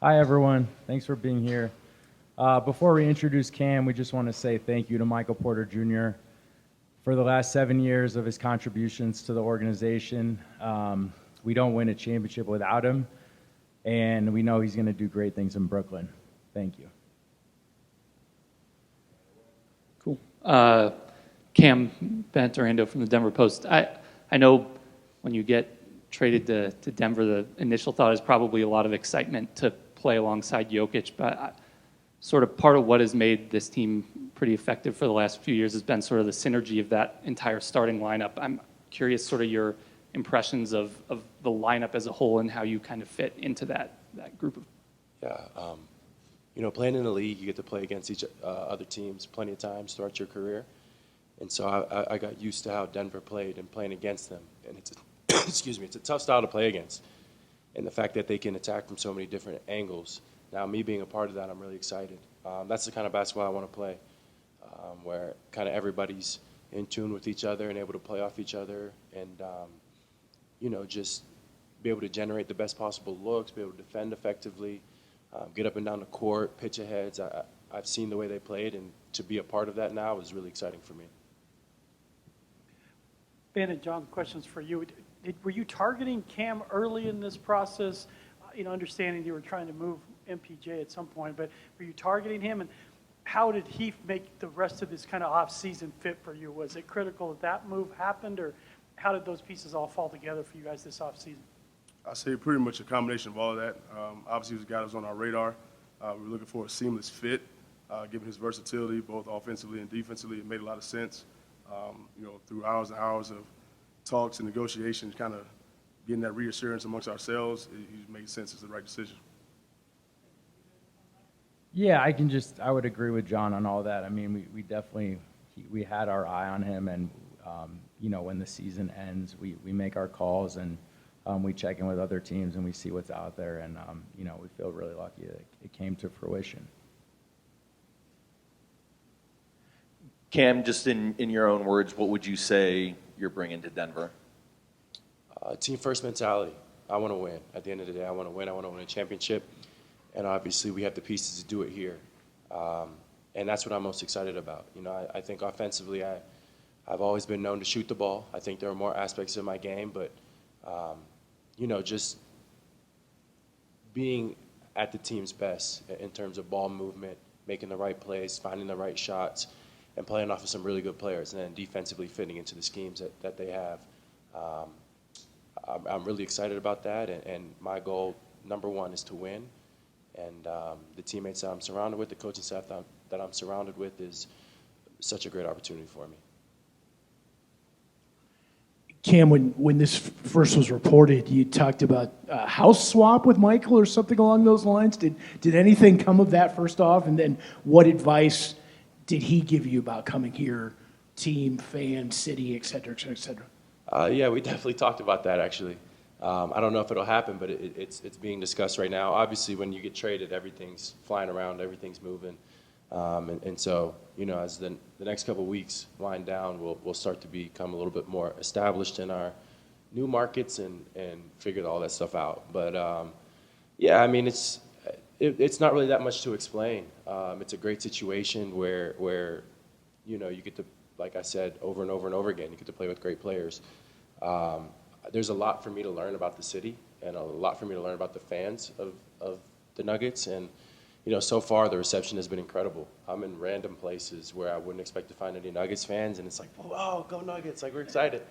Hi, everyone. Thanks for being here. Before we introduce Cam, we just want to say thank you to Michael Porter Jr. for the last 7 years of his contributions to the organization. We don't win a championship without him, and we know he's going to do great things in Brooklyn. Thank you. Cool. Cam Bentorando from the Denver Post. I know when you get traded to Denver, the initial thought is probably a lot of excitement to play alongside Jokic, but sort of part of what has made this team pretty effective for the last few years has been sort of the synergy of that entire starting lineup. I'm curious sort of your impressions of the lineup as a whole and how you kind of fit into that group of. Yeah, playing in the league, you get to play against each other teams plenty of times throughout your career. And so I got used to how Denver played and playing against them. And it's it's a tough style to play against. And the fact that they can attack from so many different angles. Now, me being a part of that, I'm really excited. That's the kind of basketball I want to play, where kind of everybody's in tune with each other and able to play off each other and, just be able to generate the best possible looks, be able to defend effectively, get up and down the court, pitch aheads. I've seen the way they played, and to be a part of that now is really exciting for me. Ben and John, questions for you. Were you targeting Cam early in this process? Understanding you were trying to move MPJ at some point, but were you targeting him? And how did he make the rest of this kind of off-season fit for you? Was it critical that move happened, or how did those pieces all fall together for you guys this off-season? I say pretty much a combination of all of that. Obviously, he was a guy that was on our radar. We were looking for a seamless fit, given his versatility, both offensively and defensively. It made a lot of sense. Through hours and hours of talks and negotiations, kind of getting that reassurance amongst ourselves, it made sense. It's the right decision. Yeah, I would agree with John on all that. I mean, we definitely we had our eye on him, and when the season ends, we make our calls and we check in with other teams and we see what's out there, and we feel really lucky that it came to fruition. Cam, just in your own words, what would you say you're bringing to Denver? Team first mentality. I want to win. At the end of the day, I want to win. I want to win a championship. And obviously, we have the pieces to do it here. And that's what I'm most excited about. I think offensively, I've always been known to shoot the ball. I think there are more aspects of my game, but, just being at the team's best in terms of ball movement, making the right plays, finding the right shots, and playing off of some really good players, and then defensively fitting into the schemes that they have. I'm really excited about that, and my goal, number one, is to win. And the teammates that I'm surrounded with, the coaching staff that I'm surrounded with is such a great opportunity for me. Cam, when this first was reported, you talked about a house swap with Michael or something along those lines. Did anything come of that first off? And then what advice did he give you about coming here, team, fan, city, et cetera, et cetera, et cetera? Yeah, we definitely talked about that, actually. I don't know if it'll happen, but it's being discussed right now. Obviously, when you get traded, everything's flying around, everything's moving. And so, as the next couple of weeks wind down, we'll start to become a little bit more established in our new markets and figure all that stuff out. But, yeah, I mean, it's not really that much to explain. It's a great situation where you get to, like I said, over and over and over again, you get to play with great players. There's a lot for me to learn about the city and a lot for me to learn about the fans of the Nuggets. And, so far the reception has been incredible. I'm in random places where I wouldn't expect to find any Nuggets fans, and it's like, whoa, go Nuggets, like we're excited.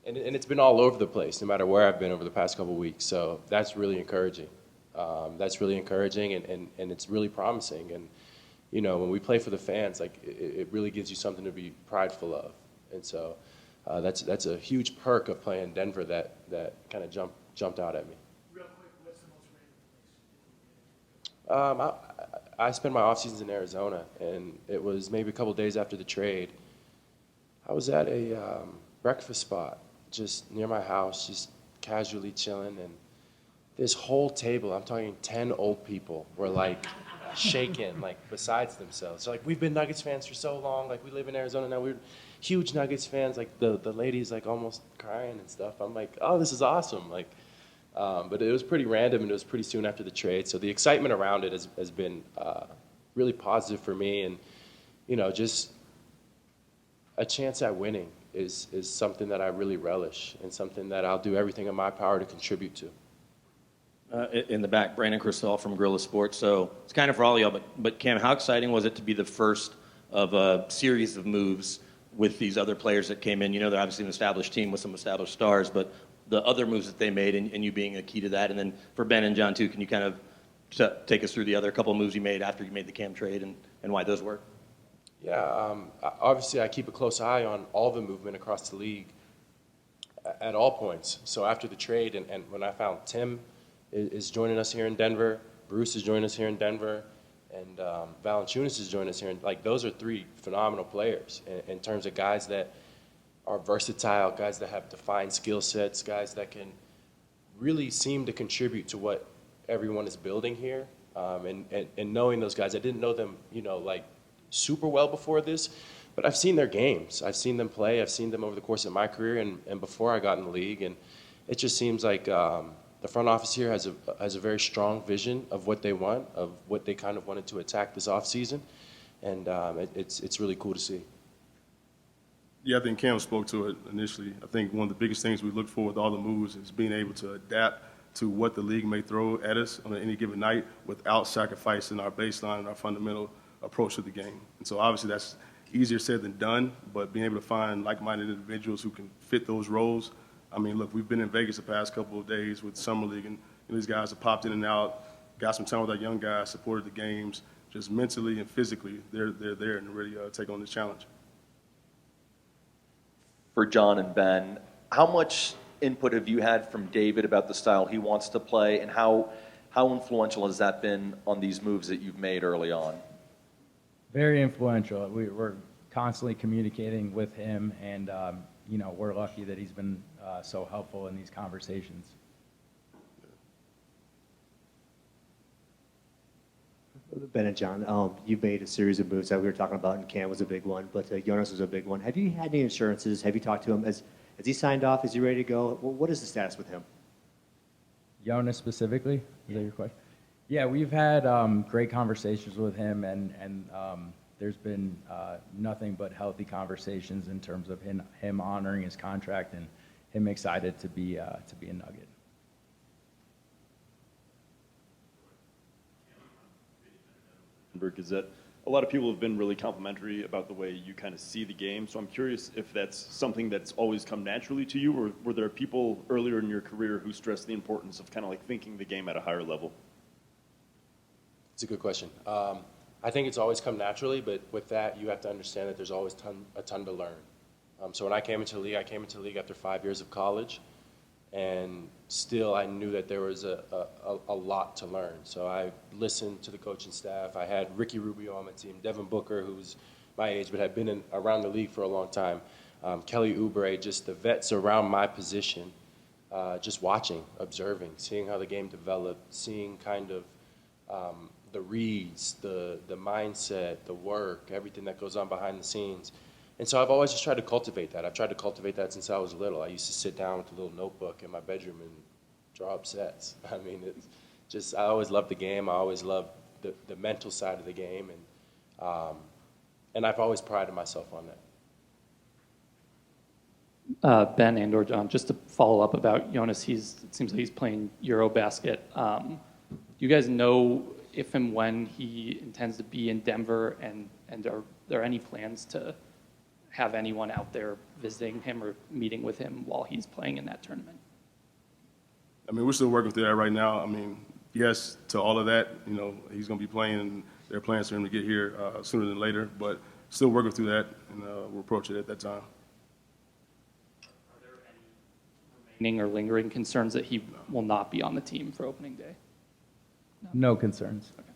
And it's been all over the place, no matter where I've been over the past couple of weeks. So that's really encouraging. And it's really promising. And, when we play for the fans, like it really gives you something to be prideful of. And so that's a huge perk of playing Denver that kind of jumped out at me. Real quick, what's the most random place? I spent my off seasons in Arizona, and it was maybe a couple days after the trade. I was at a breakfast spot just near my house, just casually chilling, and this whole table, I'm talking 10 old people, were like shaking, like besides themselves. They're like, we've been Nuggets fans for so long, like we live in Arizona now, we're huge Nuggets fans. Like the lady's like almost crying and stuff. I'm like, oh, this is awesome. Like But it was pretty random, and it was pretty soon after the trade. So the excitement around it has been really positive for me. And, just a chance at winning is something that I really relish and something that I'll do everything in my power to contribute to. In the back, Brandon Cristal from Gorilla Sports. So it's kind of for all y'all, but Cam, how exciting was it to be the first of a series of moves with these other players that came in? They're obviously an established team with some established stars, but the other moves that they made and you being a key to that. And then for Ben and John, too, can you kind of take us through the other couple of moves you made after you made the Cam trade and why those worked? Yeah, obviously I keep a close eye on all the movement across the league at all points. So after the trade and when I found Tim is joining us here in Denver, Bruce is joining us here in Denver, and Valanciunas is joining us here. Like, those are three phenomenal players in terms of guys that are versatile, guys that have defined skill sets, guys that can really seem to contribute to what everyone is building here. And knowing those guys, I didn't know them, like super well before this, but I've seen their games. I've seen them play. I've seen them over the course of my career and before I got in the league. And it just seems like the front office here has a very strong vision of what they want, of what they kind of wanted to attack this offseason. And it's really cool to see. Yeah, I think Cam spoke to it initially. I think one of the biggest things we look for with all the moves is being able to adapt to what the league may throw at us on any given night without sacrificing our baseline and our fundamental approach to the game. And so obviously that's easier said than done, but being able to find like-minded individuals who can fit those roles. I mean, look, we've been in Vegas the past couple of days with Summer League, and these guys have popped in and out, got some time with our young guys, supported the games, just mentally and physically, they're there and ready to take on this challenge. For John and Ben, how much input have you had from David about the style he wants to play, and how influential has that been on these moves that you've made early on? Very influential. We're constantly communicating with him, and we're lucky that he's been so helpful in these conversations. Ben and John, you made a series of moves that we were talking about, and Cam was a big one, but Jonas was a big one. Have you had any assurances? Have you talked to him? Has he signed off? Is he ready to go? What is the status with him? Jonas specifically? Is that your question? Yeah, we've had great conversations with him, and there's been nothing but healthy conversations in terms of him honoring his contract and him excited to be a Nugget. Is that a lot of people have been really complimentary about the way you kind of see the game. So I'm curious if that's something that's always come naturally to you, or were there people earlier in your career who stressed the importance of kind of like thinking the game at a higher level? It's a good question. I think it's always come naturally, but with that, you have to understand that there's always a ton to learn. So when I came into the league after 5 years of college, and still I knew that there was a lot to learn. So I listened to the coaching staff. I had Ricky Rubio on my team, Devin Booker, who's my age but had been around the league for a long time, Kelly Oubre, just the vets around my position, just watching, observing, seeing how the game developed, seeing kind of the reads, the mindset, the work, everything that goes on behind the scenes. And so I've always just tried to cultivate that. I've tried to cultivate that since I was little. I used to sit down with a little notebook in my bedroom and draw up sets. I mean, it's just, I always loved the game. I always loved the mental side of the game. And I've always prided myself on that. Ben and or John, just to follow up about Jonas, it seems like he's playing Eurobasket. Do you guys know if and when he intends to be in Denver, and are there any plans to have anyone out there visiting him or meeting with him while he's playing in that tournament? I mean, we're still working through that right now. I mean, yes to all of that. He's going to be playing, and there are plans for him to get here sooner than later, but still working through that, and we'll approach it at that time. Are there any remaining or lingering concerns that he will not be on the team for opening day? No concerns. Okay.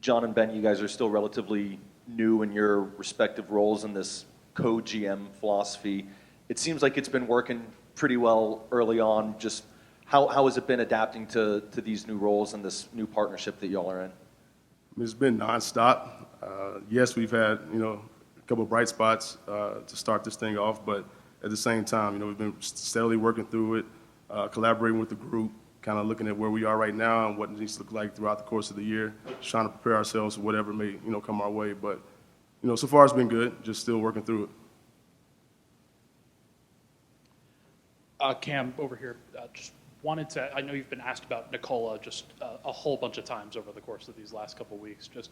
John and Ben, you guys are still relatively new in your respective roles in this co-GM philosophy. It seems like it's been working pretty well early on. Just how has it been adapting to these new roles and this new partnership that y'all are in? It's been nonstop. Yes, we've had a couple of bright spots to start this thing off, but at the same time, we've been steadily working through it. collaborating with the group, kind of looking at where we are right now and what it needs to look like throughout the course of the year, just trying to prepare ourselves for whatever may, come our way. But, so far it's been good, just still working through it. Cam, over here, just wanted to, I know you've been asked about Nicola just a whole bunch of times over the course of these last couple of weeks. Just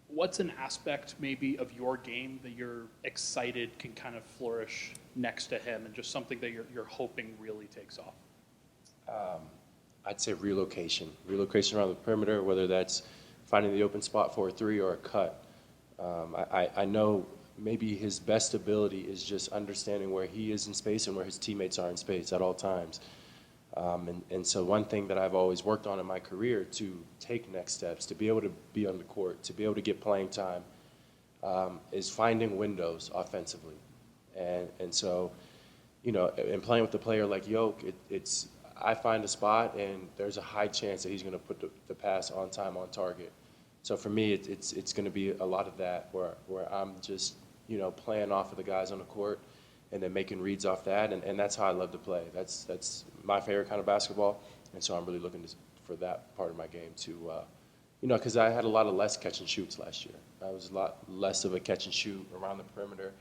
what's an aspect maybe of your game that you're excited can kind of flourish next to him, and just something that you're hoping really takes off? I'd say relocation around the perimeter, whether that's finding the open spot for a three or a cut. I know maybe his best ability is just understanding where he is in space and where his teammates are in space at all times. And so one thing that I've always worked on in my career to take next steps, to be able to be on the court, to be able to get playing time, is finding windows offensively. And so, in playing with a player like Yoke, I find a spot and there's a high chance that he's going to put the pass on time, on target. So for me, it's going to be a lot of that where I'm just, playing off of the guys on the court and then making reads off that. And that's how I love to play. That's my favorite kind of basketball. And so I'm really looking for that part of my game to, because I had a lot of less catch and shoots last year. I was a lot less of a catch and shoot around the perimeter.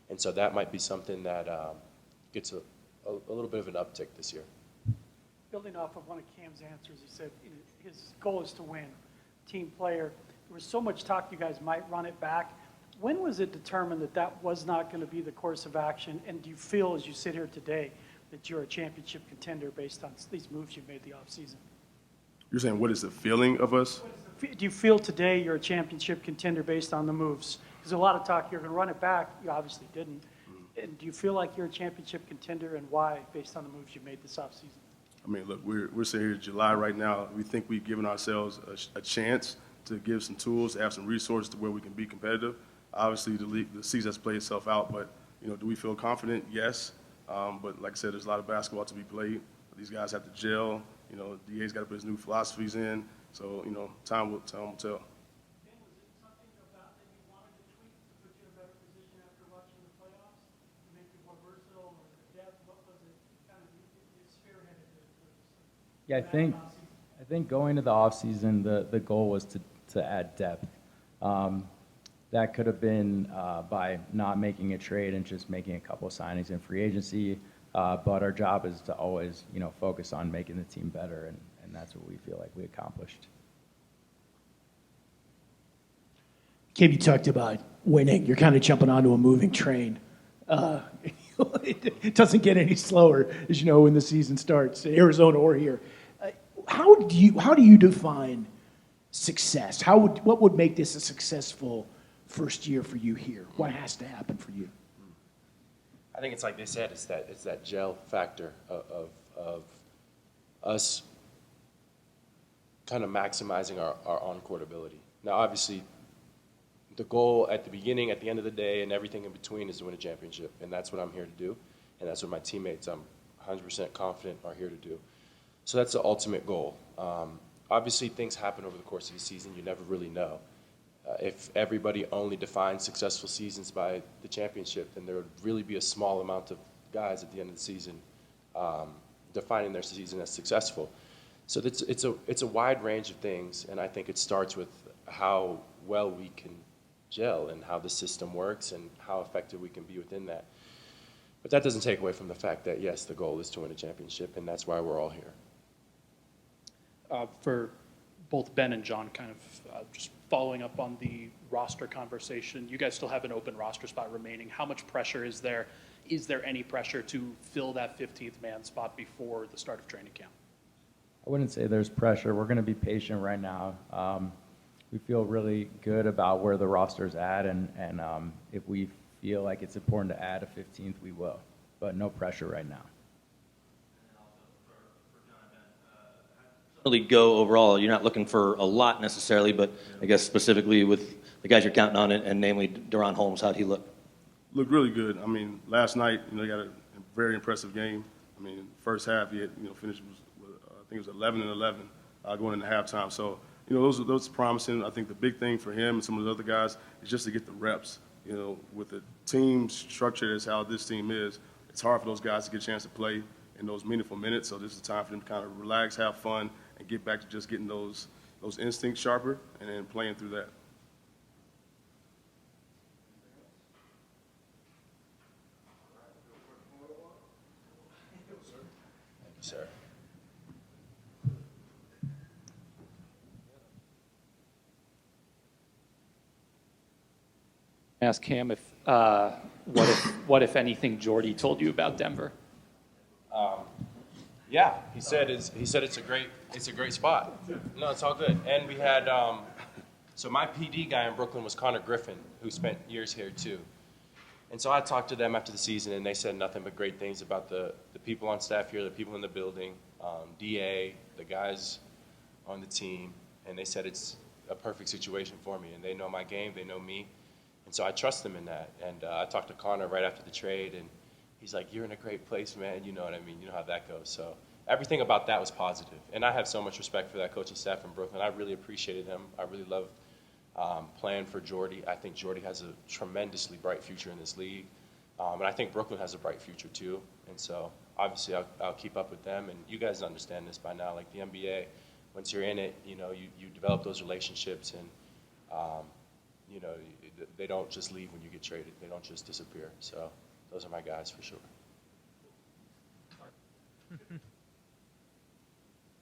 And so that might be something that gets a little bit of an uptick this year. Building off of one of Cam's answers, he said his goal is to win, team player. There was so much talk you guys might run it back. When was it determined that that was not going to be the course of action? And do you feel, as you sit here today, that you're a championship contender based on these moves you've made the offseason? You're saying what is the feeling of us? Do you feel today you're a championship contender based on the moves? There's a lot of talk you're going to run it back. You obviously didn't. And do you feel like you're a championship contender, and why, based on the moves you made this offseason? I mean, look, we're sitting here in July right now. We think we've given ourselves a chance to give some tools, to have some resources to where we can be competitive. Obviously, the season has played itself out, but, do we feel confident? Yes. But like I said, there's a lot of basketball to be played. These guys have to gel. DA's got to put his new philosophies in. So, time will tell. Yeah, I think going to the offseason, the goal was to add depth. That could have been by not making a trade and just making a couple of signings in free agency. But our job is to always, focus on making the team better, and that's what we feel like we accomplished. Kim, you talked about winning. You're kind of jumping onto a moving train. It doesn't get any slower, as you know, when the season starts, in Arizona or here. How do you define success? What would make this a successful first year for you here? What has to happen for you? I think it's like they said, it's that gel factor of us kind of maximizing our on-court ability. Now, obviously, the goal at the beginning, at the end of the day, and everything in between is to win a championship, and that's what I'm here to do, and that's what my teammates, I'm 100% confident, are here to do. So that's the ultimate goal. Obviously, things happen over the course of the season. You never really know. If everybody only defines successful seasons by the championship, then there would really be a small amount of guys at the end of the season defining their season as successful. So it's a wide range of things, and I think it starts with how well we can gel and how the system works and how effective we can be within that. But that doesn't take away from the fact that, yes, the goal is to win a championship, and that's why we're all here. For both Ben and John, kind of just following up on the roster conversation, you guys still have an open roster spot remaining. How much pressure is there? Is there any pressure to fill that 15th man spot before the start of training camp? I wouldn't say there's pressure. We're going to be patient right now. We feel really good about where the roster's at, and if we feel like it's important to add a 15th, we will. But no pressure right now. Really go overall. You're not looking for a lot necessarily, but I guess specifically with the guys you're counting on, and namely Deron Holmes, how'd he look? Looked really good. I mean, last night, he got a very impressive game. I mean, first half he had, finished with, I think it was 11 and 11 going into halftime. So, those are promising. I think the big thing for him and some of the other guys is just to get the reps. With the team structure as how this team is, it's hard for those guys to get a chance to play. in those meaningful minutes. So this is time for them to kind of relax, have fun, and get back to just getting those instincts sharper and then playing through that. Thank you, sir. Ask Cam if what if anything Jordy told you about Denver. Yeah, he said it's a great spot. No, it's all good. And we had so my PD guy in Brooklyn was Connor Griffin, who spent years here too. And so I talked to them after the season, and they said nothing but great things about the people on staff here, the people in the building, DA, the guys on the team, and they said it's a perfect situation for me. And they know my game, they know me, and so I trust them in that. And I talked to Connor right after the trade, and he's like, "You're in a great place, man. You know what I mean. You know how that goes." So everything about that was positive, and I have so much respect for that coaching staff in Brooklyn. I really appreciated him. I really loved playing for Jordy. I think Jordy has a tremendously bright future in this league, and I think Brooklyn has a bright future too. And so obviously I'll keep up with them. And you guys understand this by now. Like the NBA, once you're in it, you develop those relationships, and they don't just leave when you get traded. They don't just disappear. So those are my guys for sure.